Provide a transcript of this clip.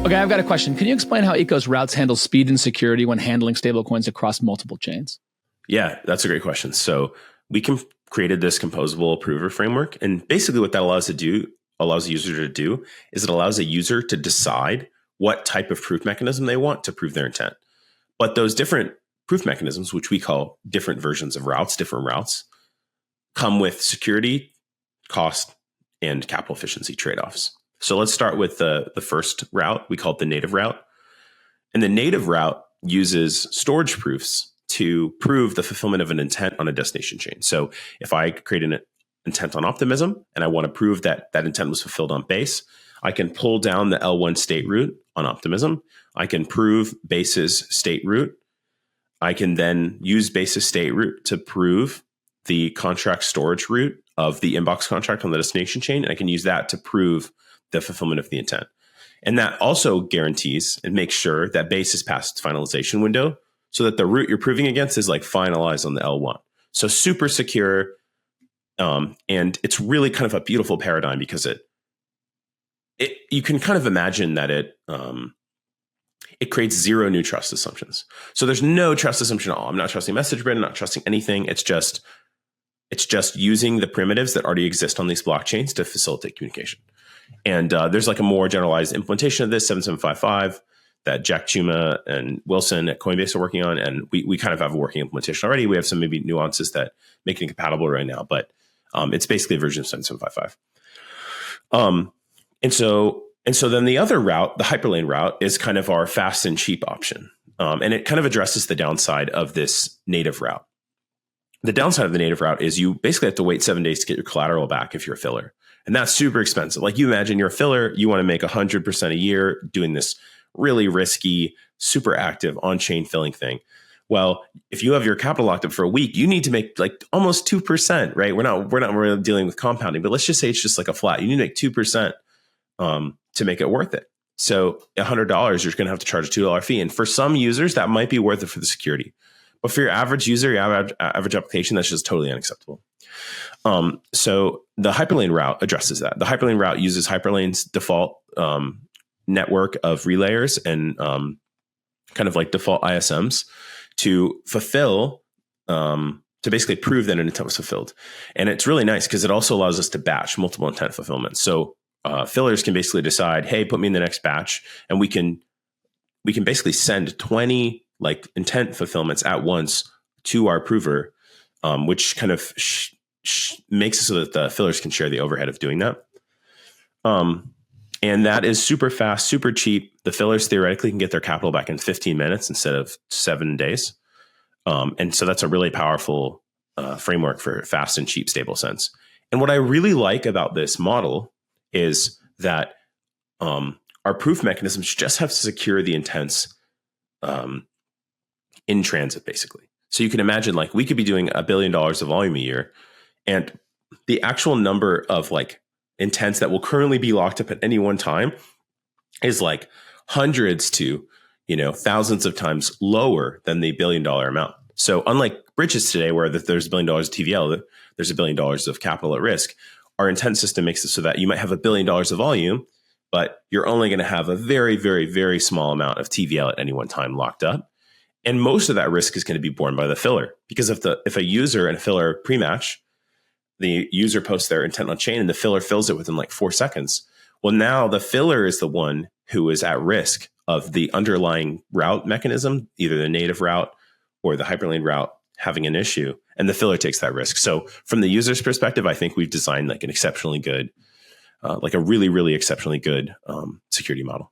Okay, I've got a question. Can you explain how Eco's routes handle speed and security when handling stablecoins across multiple chains? Yeah, that's a great question. So we created this composable approver framework, and basically what that allows a user to do is it allows a user to decide what type of proof mechanism they want to prove their intent. But those different proof mechanisms, which we call different versions of routes, different routes, come with security, cost, and capital efficiency trade-offs. So let's start with the first route. We call it the native route. And the native route uses storage proofs to prove the fulfillment of an intent on a destination chain. So if I create an intent on Optimism and I want to prove that that intent was fulfilled on Base, I can pull down the L1 state root on Optimism. I can prove Base's state root. I can then use Base's state root to prove the contract storage root of the inbox contract on the destination chain. And I can use that to prove the fulfillment of the intent. And that also guarantees and makes sure that Base is past its finalization window so that the root you're proving against is like finalized on the L1. So super secure. And it's really kind of a beautiful paradigm because you can kind of imagine that it creates zero new trust assumptions. So there's no trust assumption at all. I'm not trusting MessageBridge. I'm not trusting anything. It's just using the primitives that already exist on these blockchains to facilitate communication. And there's like a more generalized implementation of this, 7755, that Jack Chuma and Wilson at Coinbase are working on. And we kind of have a working implementation already. We have some maybe nuances that make it compatible right now, but it's basically a version of 7755. And so then the other route, the Hyperlane route, is kind of our fast and cheap option. And it kind of addresses the downside of this native route. The downside of the native route is you basically have to wait 7 days to get your collateral back if you're a filler. And that's super expensive. Like you imagine you're a filler, you want to make 100% a year doing this really risky, super active on-chain filling thing. Well, if you have your capital locked up for a week, you need to make like almost 2%, right? We're not really dealing with compounding, but let's just say it's just like a flat. You need to make 2% to make it worth it. So $100, you're going to have to charge a $2 fee. And for some users, that might be worth it for the security. But for your average user, your average application, that's just totally unacceptable. So the Hyperlane route addresses that. The Hyperlane route uses Hyperlane's default network of relayers and kind of like default ISMs to fulfill, to basically prove that an intent was fulfilled. And it's really nice because it also allows us to batch multiple intent fulfillments. So fillers can basically decide, hey, put me in the next batch, and we can basically send 20 like intent fulfillments at once to our prover, which kind of makes it so that the fillers can share the overhead of doing that. And that is super fast, super cheap. The fillers theoretically can get their capital back in 15 minutes instead of 7 days. And so that's a really powerful framework for fast and cheap stable cents. And what I really like about this model is that our proof mechanisms just have to secure the intents in transit, basically. So you can imagine like we could be doing $1 billion of volume a year, and the actual number of like intents that will currently be locked up at any one time is like hundreds to, thousands of times lower than the $1 billion amount. So unlike bridges today, where there's $1 billion of TVL, there's $1 billion of capital at risk, our intent system makes it so that you might have $1 billion of volume, but you're only going to have a very, very, very small amount of TVL at any one time locked up. And most of that risk is going to be borne by the filler, because if a user and a filler pre-match, the user posts their intent on chain and the filler fills it within like 4 seconds. Well, now the filler is the one who is at risk of the underlying route mechanism, either the native route or the Hyperlane route having an issue, and the filler takes that risk. So from the user's perspective, I think we've designed like an exceptionally good, like a really, really exceptionally good security model.